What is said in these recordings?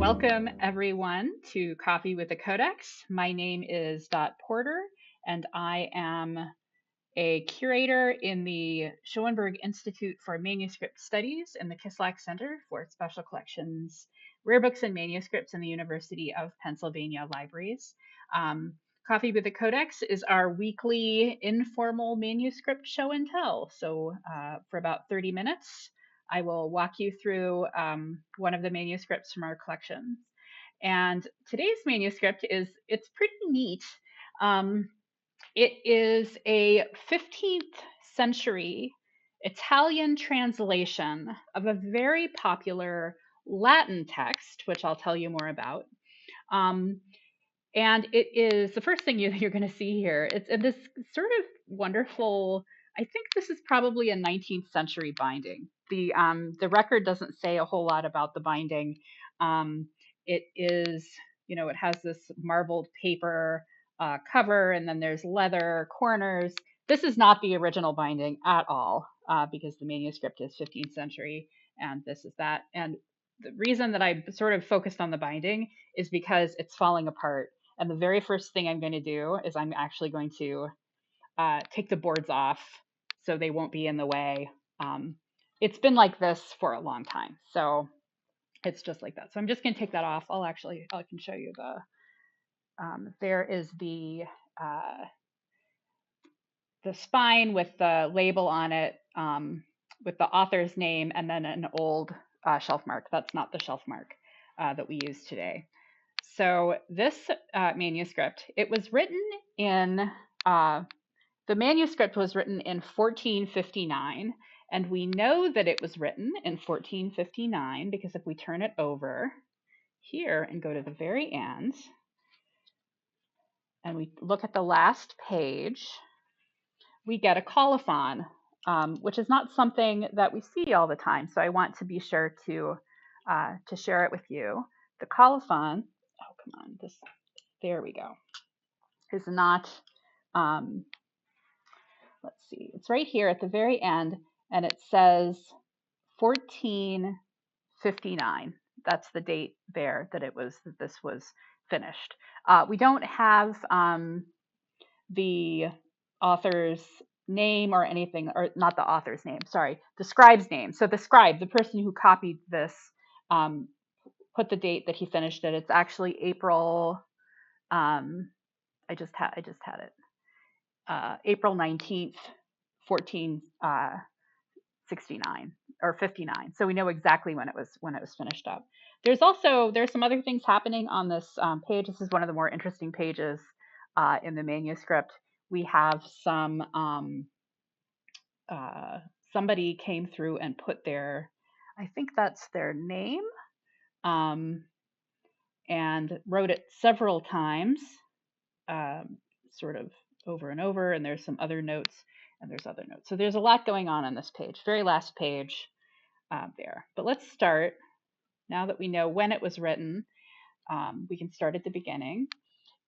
Welcome everyone to Coffee with a Codex. My name is Dot Porter and I am a curator in the Schoenberg Institute for Manuscript Studies in the Kislak Center for Special Collections, Rare Books and Manuscripts in the University of Pennsylvania Libraries. Um, Coffee with a Codex is our weekly informal manuscript show and tell. So for about 30 minutes, I will walk you through one of the manuscripts from our collections. And today's manuscript it's pretty neat. Um, it is a 15th century Italian translation of a very popular Latin text, which I'll tell you more about. Um, and it is the first thing you're going to see here. It's in this sort of wonderful, I think this is probably a 19th century binding. The record doesn't say a whole lot about the binding. It is, it has this marbled paper cover, and then there's leather corners. This is not the original binding at all, because the manuscript is 15th century, and this is that. And the reason that I sort of focused on the binding is because it's falling apart. And the very first thing I'm going to do is I'm actually going to take the boards off so they won't be in the way. It's been like this for a long time, so it's just like that. So I'm just going to take that off. I can show you there is the spine with the label on it, with the author's name, and then an old shelf mark. That's not the shelf mark that we use today. So this manuscript, it was written in, the manuscript was written in 1459, and we know that it was written in 1459 because if we turn it over here and go to the very end, and we look at the last page, we get a colophon, which is not something that we see all the time. So I want to be sure to share it with you. The colophon, oh come on, there we go, is not, let's see, it's right here at the very end, and it says 1459. That's the date there that this was finished. We don't have the author's name or anything, or not the author's name, sorry, the scribe's name. So the scribe, the person who copied this, put the date that he finished it. It's actually April, I just had it, April 19th, 1469 or 59. So we know exactly when it was finished up. There's some other things happening on this page. This is one of the more interesting pages in the manuscript. We have somebody came through and put I think that's their name, and wrote it several times, sort of over and over, and there's some other notes, and there's other notes. So there's a lot going on this page, very last page there. But let's start, now that we know when it was written, we can start at the beginning.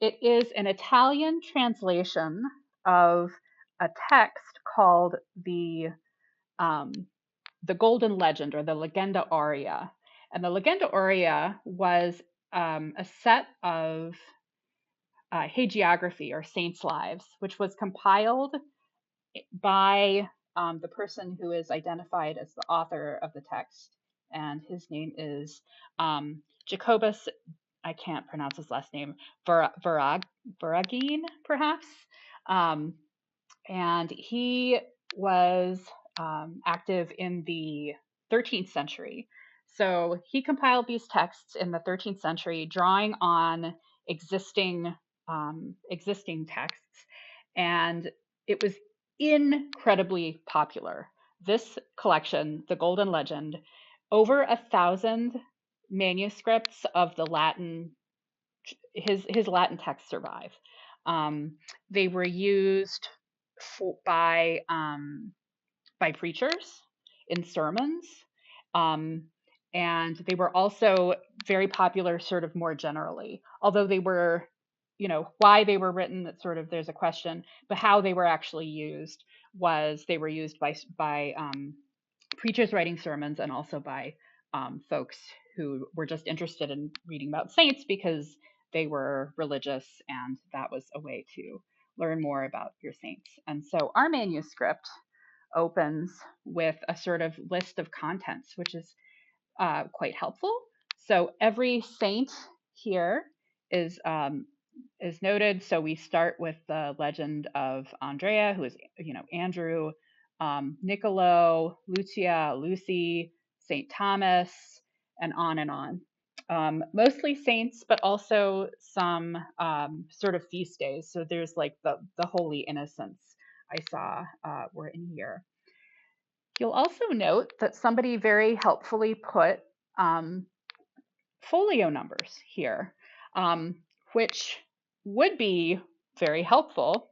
It is an Italian translation of a text called the Golden Legend, or the Legenda Aurea. And the Legenda Aurea was a set of hagiography, or saints' lives, which was compiled by the person who is identified as the author of the text. And his name is Jacobus, I can't pronounce his last name, Voragine, perhaps. And he was active in the 13th century. So he compiled these texts in the 13th century, drawing on existing texts, and it was incredibly popular. This collection, the Golden Legend, over 1,000 manuscripts of the Latin, his Latin texts survive. They were used by preachers in sermons, and they were also very popular sort of more generally, although they were, why they were written, that sort of, there's a question, but how they were actually used was they were used by preachers writing sermons, and also by folks who were just interested in reading about saints because they were religious and that was a way to learn more about your saints. And so our manuscript opens with a sort of list of contents, which is quite helpful. So every saint here is noted. So we start with the legend of Andrea, who is, Andrew, Niccolo, Lucia, Lucy, Saint Thomas, and on and on. Mostly saints, but also some sort of feast days. So there's like the Holy Innocents I saw were in here. You'll also note that somebody very helpfully put folio numbers here, which would be very helpful,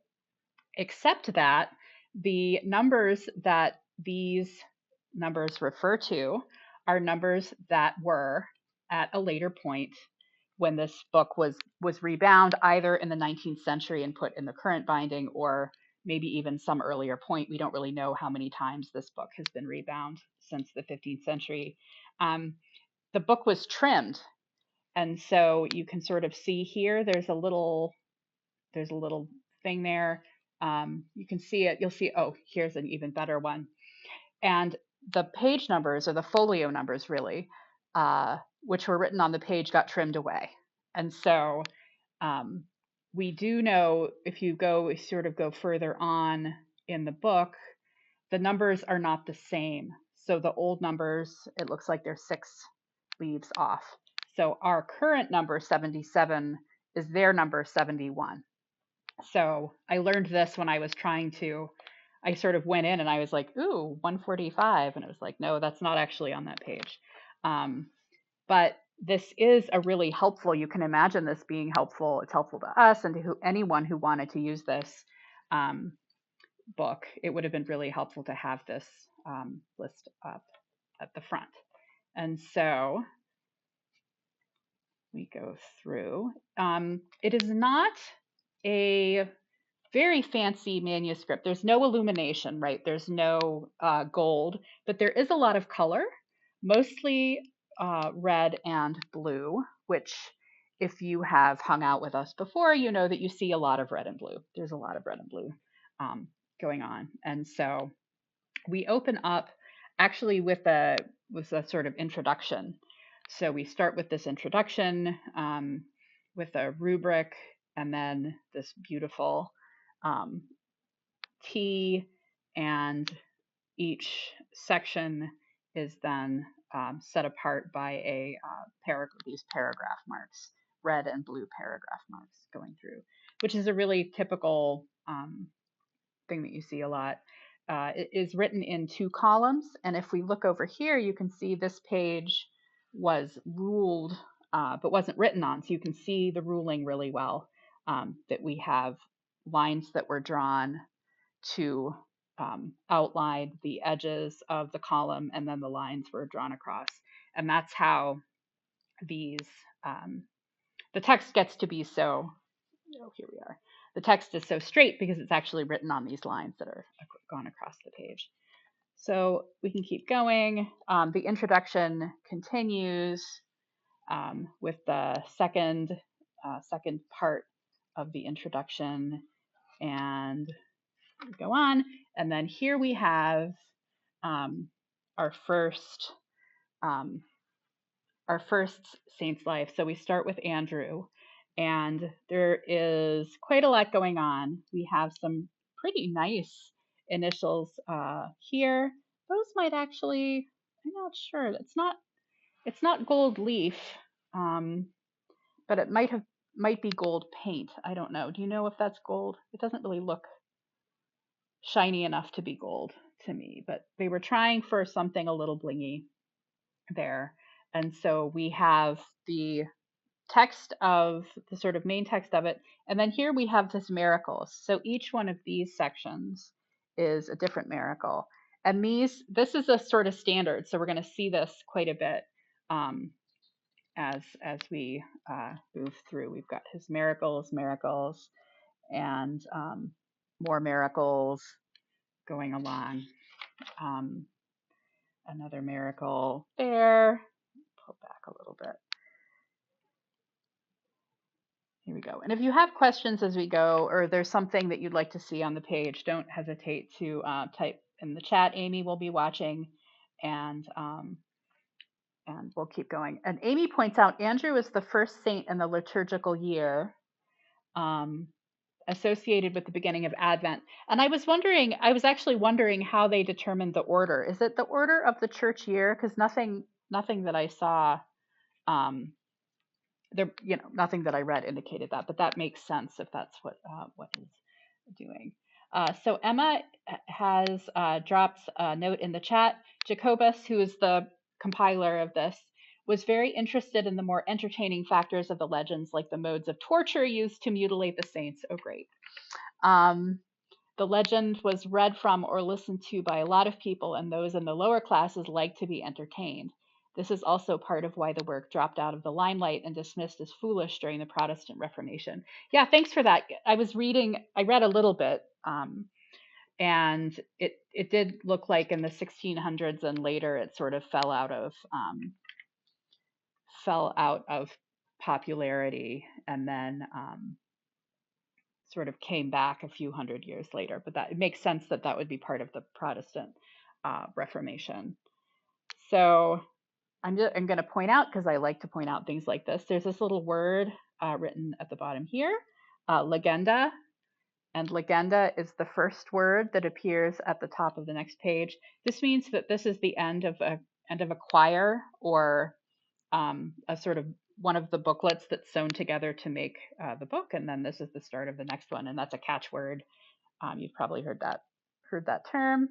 except that the numbers that these numbers refer to are numbers that were at a later point when this book was rebound, either in the 19th century and put in the current binding, or maybe even some earlier point. We don't really know how many times this book has been rebound since the 15th century. The book was trimmed, and so you can sort of see here, there's a little thing there. You can see it. You'll see, oh, here's an even better one. And the page numbers, or the folio numbers really, which were written on the page, got trimmed away. And so we do know, if you go further on in the book, the numbers are not the same. So the old numbers, it looks like they're 6 leaves off. So our current number 77 is their number 71. So I learned this when I was I sort of went in and I was like, ooh, 145. And it was like, no, that's not actually on that page. But this is a really helpful, you can imagine this being helpful. It's helpful to us and to anyone who wanted to use this book. It would have been really helpful to have this list up at the front. And so we go through. It is not a very fancy manuscript. There's no illumination, right? There's no gold, but there is a lot of color, mostly red and blue, which if you have hung out with us before, you know that you see a lot of red and blue. There's a lot of red and blue going on. And so we open up actually with a sort of introduction. So we start with this introduction with a rubric, and then this beautiful T, and each section is then set apart by these paragraph marks, red and blue paragraph marks going through, which is a really typical thing that you see a lot. It is written in 2 columns, and if we look over here, you can see this page was ruled but wasn't written on, so you can see the ruling really well, that we have lines that were drawn to outline the edges of the column, and then the lines were drawn across. And that's how the text gets to be so, here we are. The text is so straight because it's actually written on these lines that are gone across the page. So we can keep going. The introduction continues with the second part of the introduction, and go on. And then here we have our first saint's life. So we start with Andrew, and there is quite a lot going on. We have some pretty nice initials here. Those might actually, I'm not sure. It's not gold leaf, but it might be gold paint. I don't know. Do you know if that's gold? It doesn't really look shiny enough to be gold to me, but they were trying for something a little blingy there. And so we have the text of the sort of main text of it, and then here we have this miracles. So each one of these sections is a different miracle, and this is a sort of standard, so we're going to see this quite a bit as we move through. We've got his miracles, and more miracles going along. Another miracle there, go back a little bit. Here we go. And if you have questions as we go, or there's something that you'd like to see on the page, don't hesitate to type in the chat. Amy will be watching, and we'll keep going. And Amy points out Andrew is the first saint in the liturgical year, associated with the beginning of Advent. And I was actually wondering how they determined the order. Is it the order of the church year? Because nothing that I saw, there, nothing that I read indicated that, but that makes sense if that's what is doing. So Emma has dropped a note in the chat. Jacobus, who is the compiler of this, was very interested in the more entertaining factors of the legends, like the modes of torture used to mutilate the saints. Oh, great. The legend was read from or listened to by a lot of people, and those in the lower classes liked to be entertained. This is also part of why the work dropped out of the limelight and dismissed as foolish during the Protestant Reformation. Yeah, thanks for that. I read a little bit, and it did look like in the 1600s and later it sort of fell out of popularity, and then sort of came back a few hundred years later. But it makes sense that would be part of the Protestant Reformation. So I'm going to point out, because I like to point out things like this, there's this little word written at the bottom here, legenda. And legenda is the first word that appears at the top of the next page. This means that this is the end of a choir, or a sort of one of the booklets that's sewn together to make the book, and then this is the start of the next one, and that's a catchword. You've probably heard that term.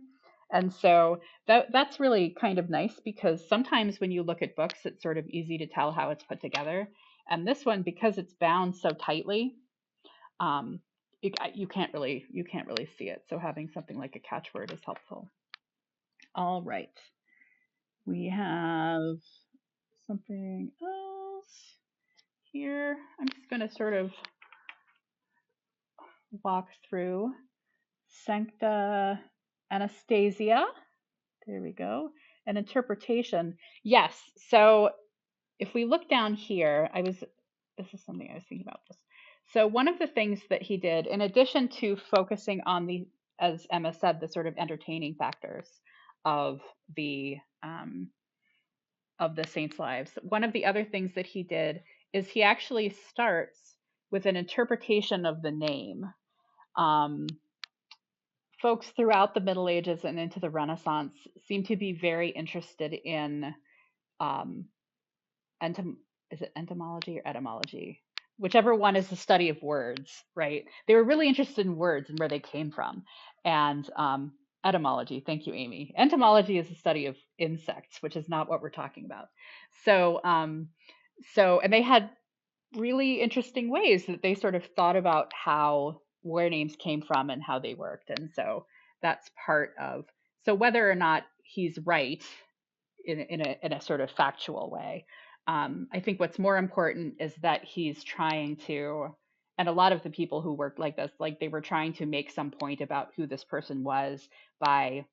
And so that's really kind of nice, because sometimes when you look at books, it's sort of easy to tell how it's put together. And this one, because it's bound so tightly, you can't really see it. So having something like a catchword is helpful. All right, we have something else here. I'm just going to sort of walk through Sancta Anastasia. There we go. An interpretation. Yes. So if we look down here, this is something I was thinking about this. So one of the things that he did, in addition to focusing on as Emma said, the sort of entertaining factors of the saints' lives, one of the other things that he did is he actually starts with an interpretation of the name. Folks throughout the Middle Ages and into the Renaissance seem to be very interested in is it entomology or etymology? Whichever one is the study of words, right? They were really interested in words and where they came from. And etymology, thank you, Amy. Entomology is the study of insects, which is not what we're talking about. So, and they had really interesting ways that they sort of thought about where names came from and how they worked. And so that's part of, so whether or not he's right in a sort of factual way, I think what's more important is that he's trying to, and a lot of the people who worked like this, like they were trying to make some point about who this person was by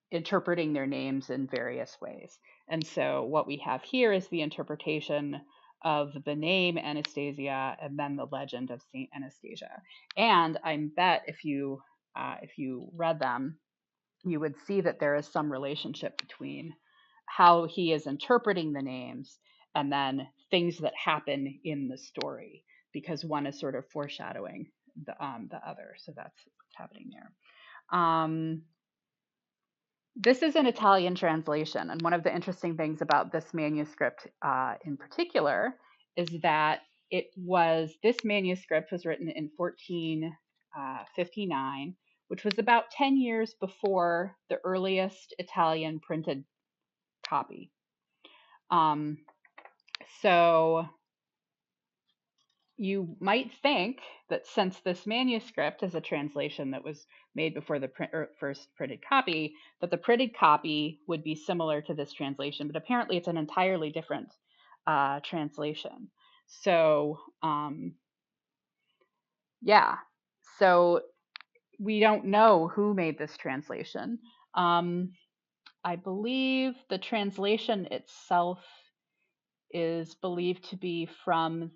interpreting their names in various ways. And so what we have here is the interpretation of the name Anastasia and then the legend of Saint Anastasia. And I bet if you read them, you would see that there is some relationship between how he is interpreting the names and then things that happen in the story, because one is sort of foreshadowing the other. So that's what's happening there. This is an Italian translation, and one of the interesting things about this manuscript in particular is that this manuscript was written in 1459, which was about 10 years before the earliest Italian printed copy. So you might think that since this manuscript is a translation that was made before the first printed copy, that the printed copy would be similar to this translation, but apparently it's an entirely different translation. So yeah, so we don't know who made this translation. I believe the translation itself is believed to be from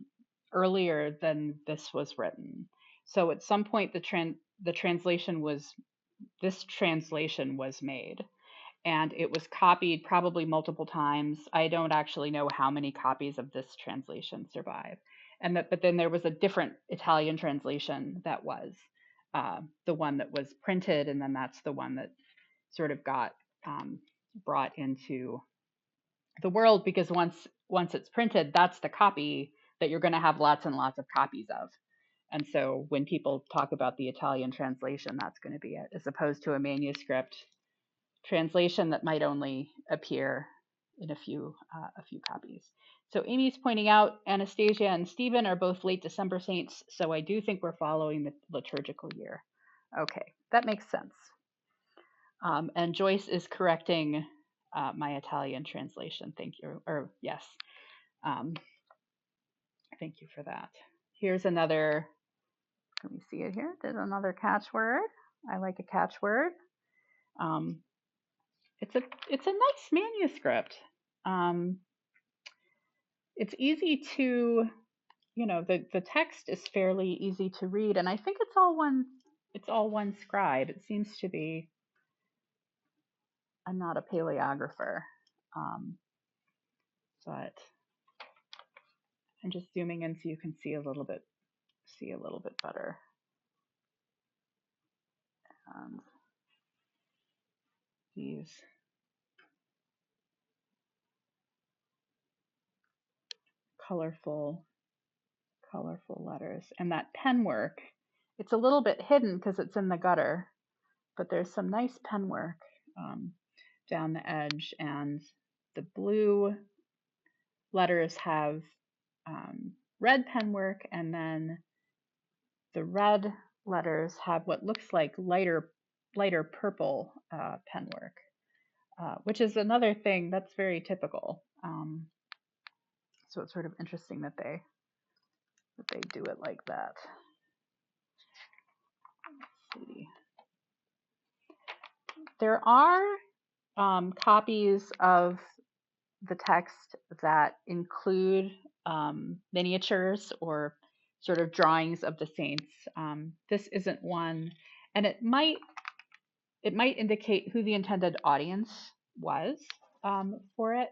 earlier than this was written. So at some point, the translation was this translation was made, and it was copied probably multiple times. I don't actually know how many copies of this translation survive. But then there was a different Italian translation that was the one that was printed, and then that's the one that sort of got brought into the world, because once it's printed, that's the copy that you're going to have lots and lots of copies of. And so when people talk about the Italian translation, that's going to be it, as opposed to a manuscript translation that might only appear in a few copies. So Amy's pointing out Anastasia and Stephen are both late December saints, so I do think we're following the liturgical year. Okay, that makes sense. And Joyce is correcting my Italian translation. Thank you. Or yes, thank you for that. Here's another. Let me see it here. There's another catchword. I like a catchword. It's a nice manuscript. It's easy to, the text is fairly easy to read, and I think it's all one scribe. It seems to be. I'm not a paleographer, but I'm just zooming in so you can see a little bit better. These colorful letters, and that pen work. It's a little bit hidden because it's in the gutter, but there's some nice pen work down the edge, and the blue letters have red pen work, and then the red letters have what looks like lighter purple pen work, which is another thing that's very typical. So it's sort of interesting that they do it like that. Let's see. There are copies of the text that include miniatures or sort of drawings of the saints. This isn't one, and it might indicate who the intended audience was for it.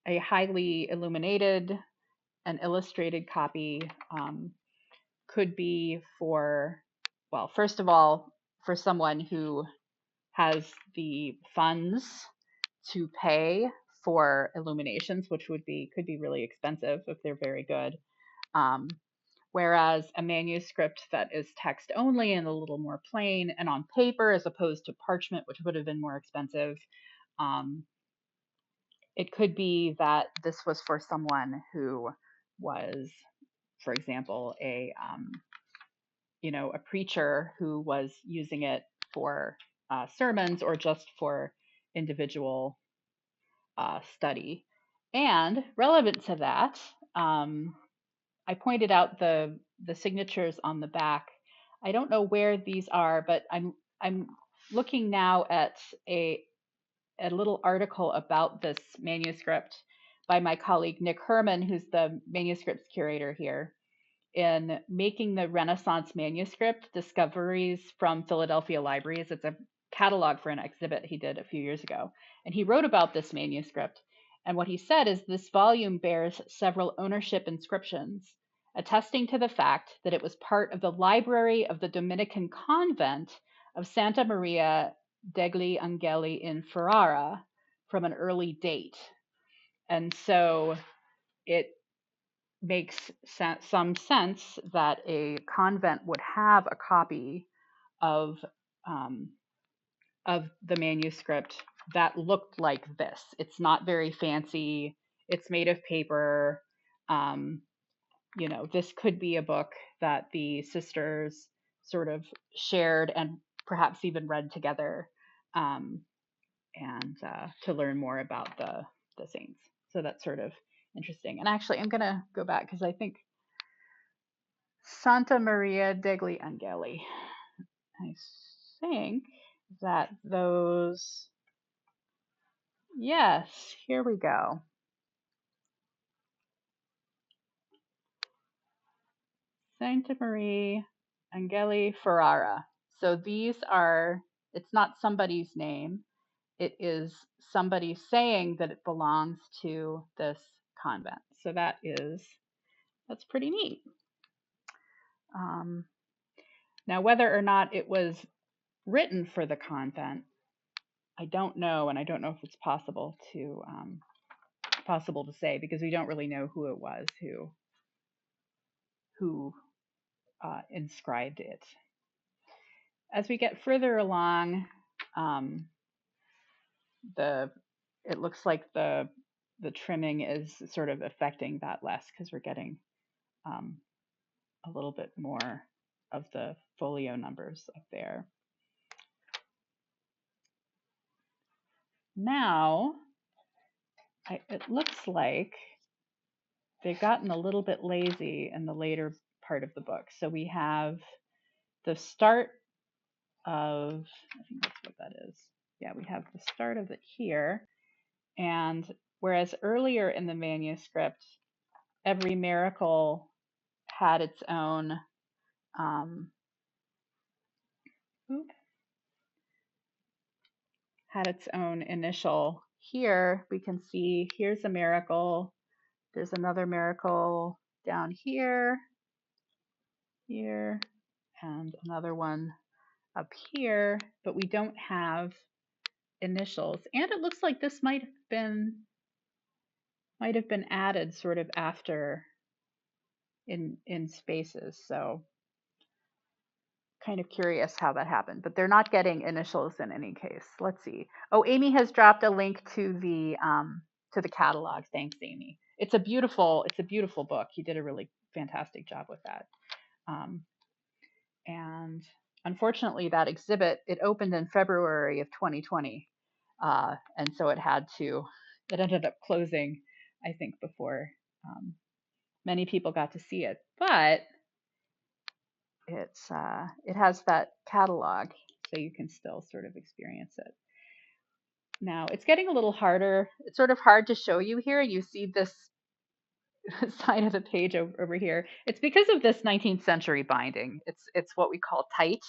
A highly illuminated and illustrated copy could be for, well, first of all, for someone who has the funds to pay for illuminations, which could be really expensive if they're very good. Whereas a manuscript that is text only and a little more plain and on paper as opposed to parchment, which would have been more expensive, it could be that this was for someone who was, for example, a preacher who was using it for sermons or just for individual study. And relevant to that, I pointed out the signatures on the back. I don't know where these are, but I'm looking now at a little article about this manuscript by my colleague Nick Herman, who's the manuscripts curator here, in Making the Renaissance Manuscript, Discoveries from Philadelphia Libraries. It's a catalog for an exhibit he did a few years ago. And he wrote about this manuscript. And what he said is this volume bears several ownership inscriptions, attesting to the fact that it was part of the library of the Dominican convent of Santa Maria degli Angeli in Ferrara from an early date. And so it makes some sense that a convent would have a copy of the manuscript that looked like this. It's not very fancy. It's made of paper. This could be a book that the sisters sort of shared and perhaps even read together, and to learn more about the saints. So that's sort of interesting. And actually, I'm going to go back because I think Santa Maria degli Angeli. I think that those, yes, here we go. Sancta Maria Angeli Ferrara. So these are, it's not somebody's name. It is somebody saying that it belongs to this convent. So that's pretty neat. Now, whether or not it was written for the convent, I don't know, and I don't know if it's possible to say, because we don't really know who it was who inscribed it. As we get further along, it looks like the trimming is sort of affecting that less, because we're getting a little bit more of the folio numbers up there. Now, it looks like they've gotten a little bit lazy in the later part of the book. So we have the start of, I think that's what that is. Yeah, we have the start of it here. And whereas earlier in the manuscript, every miracle had its own initial. Here we can see, here's a miracle. There's another miracle down here, and another one up here, but we don't have initials. And it looks like this might have been added sort of after in spaces. So kind of curious how that happened, but they're not getting initials in any case. Let's see. Oh, Amy has dropped a link to the catalog. Thanks, Amy. It's a beautiful book. You did a really fantastic job with that. And unfortunately, that exhibit, it opened in February of 2020, and so it ended up closing, I think, before many people got to see it. But it has that catalog, so you can still sort of experience it. Now, it's getting a little harder. It's sort of hard to show you here. You see this side of the page over here. It's because of this 19th century binding. It's what we call tight.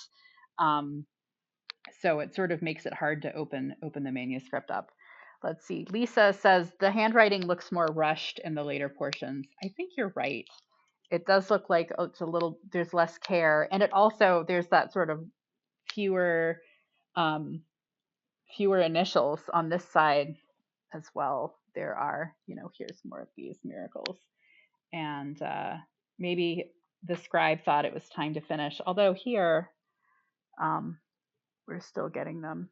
So it sort of makes it hard to open the manuscript up. Let's see. Lisa says the handwriting looks more rushed in the later portions. I think you're right. It does look like there's less care, and it also, there's that sort of fewer initials on this side as well. There are, here's more of these miracles, and maybe the scribe thought it was time to finish. Although here, we're still getting them.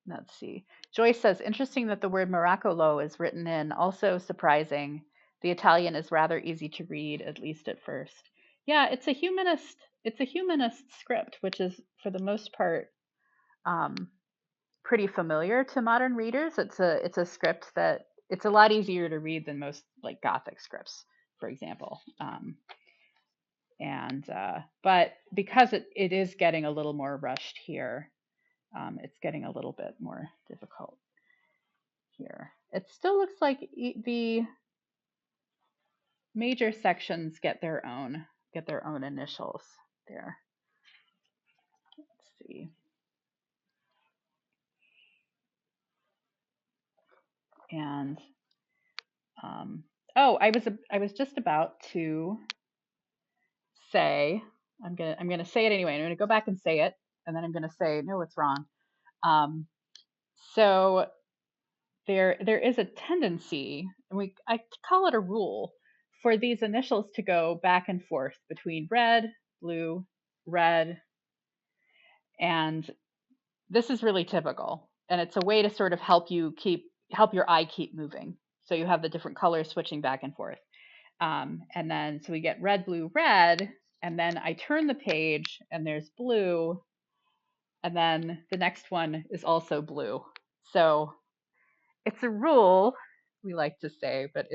Let's see. Joyce says, interesting that the word miracolo is written in. Also surprising. The Italian is rather easy to read, at least at first. Yeah, it's a humanist script, which is for the most part pretty familiar to modern readers. It's a script that it's a lot easier to read than most like Gothic scripts, for example. But because it is getting a little more rushed here, it's getting a little bit more difficult here. It still looks like the major sections get their own initials there. Let's see. And I was just about to say, I'm gonna say it anyway. I'm gonna go back and say it, and then I'm gonna say no, it's wrong. So there is a tendency, and I call it a rule, for these initials to go back and forth between red, blue, red, and this is really typical. And it's a way to sort of help your eye keep moving. So you have the different colors switching back and forth. And then, so we get red, blue, red, and then I turn the page and there's blue, and then the next one is also blue. So it's a rule, we like to say, but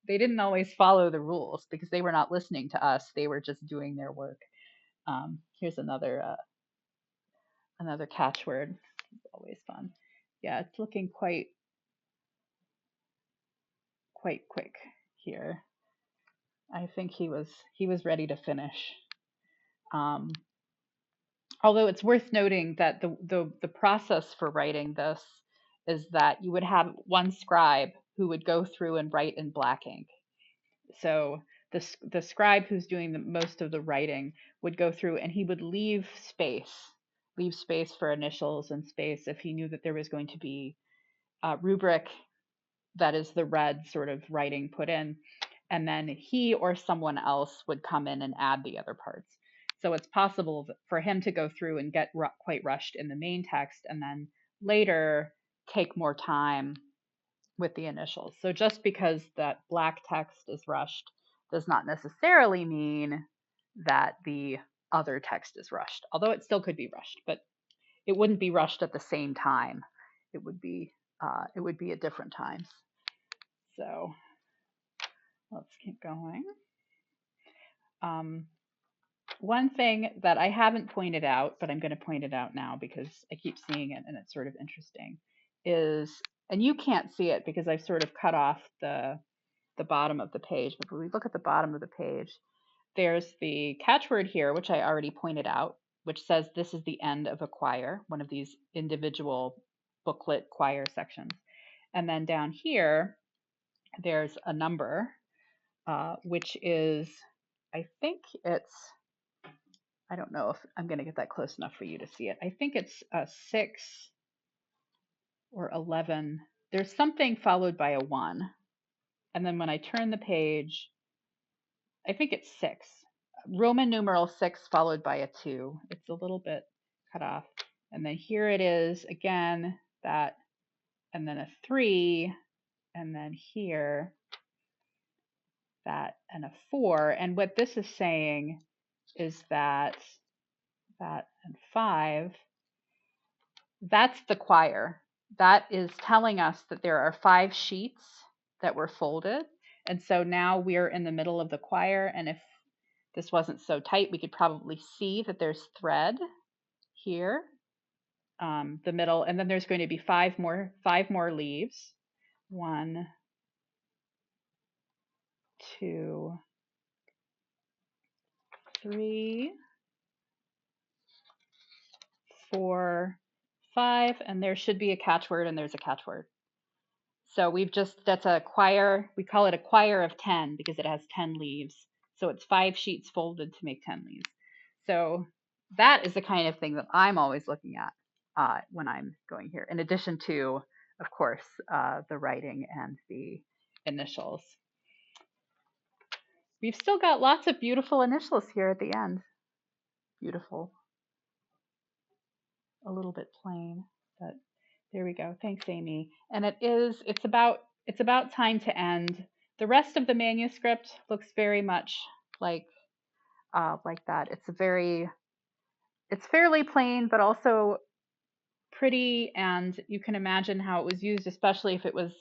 they didn't always follow the rules because they were not listening to us. They were just doing their work. Here's another catchword. It's always fun. Yeah, it's looking quite quick here. I think he was ready to finish. Although it's worth noting that the process for writing this is that you would have one scribe who would go through and write in black ink. So the scribe who's doing the most of the writing would go through and he would leave space for initials and space if he knew that there was going to be a rubric, that is the red sort of writing put in, and then he or someone else would come in and add the other parts. So it's possible for him to go through and get quite rushed in the main text and then later take more time with the initials. So just because that black text is rushed does not necessarily mean that the other text is rushed, although it still could be rushed, but it wouldn't be rushed at the same time. It would be at different times. So let's keep going. One thing that I haven't pointed out, but I'm going to point it out now because I keep seeing it and it's sort of interesting, is, and you can't see it because I've sort of cut off the bottom of the page, but when we look at the bottom of the page, there's the catchword here, which I already pointed out, which says this is the end of a quire, one of these individual booklet quire sections. And then down here, there's a number, which is, I think it's, I don't know if I'm going to get that close enough for you to see it. I think it's a 6 or 11. There's something followed by a 1. And then when I turn the page, I think it's 6. Roman numeral 6 followed by a 2. It's a little bit cut off. And then here it is again, that, and then a 3, and then here, that, and a 4. And what this is saying is that and 5, that's the quire. That is telling us that there are 5 sheets that were folded. And so now we're in the middle of the quire. And if this wasn't so tight, we could probably see that there's thread here, the middle, and then there's going to be 5 more leaves. 1, 2, 3, 4, 5, and there should be a catchword, and there's a catchword. So that's a quire, we call it a quire of 10 because it has 10 leaves. So it's 5 sheets folded to make 10 leaves. So that is the kind of thing that I'm always looking at when I'm going here, in addition to, of course, the writing and the initials. We've still got lots of beautiful initials here at the end. Beautiful. A little bit plain, but there we go. Thanks, Amy. And it's about time to end. The rest of the manuscript looks very much like that. It's fairly plain, but also pretty, and you can imagine how it was used, especially if it was,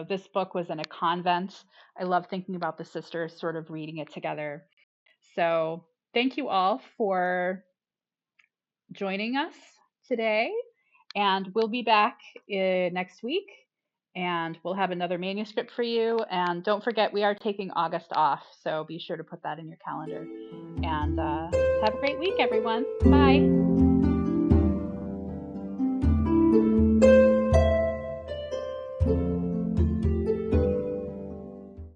this book was in a convent. I love thinking about the sisters sort of reading it together. So thank you all for joining us today, and we'll be back next week, and we'll have another manuscript for you. And don't forget, we are taking August off, so be sure to put that in your calendar. And have a great week, everyone. Bye.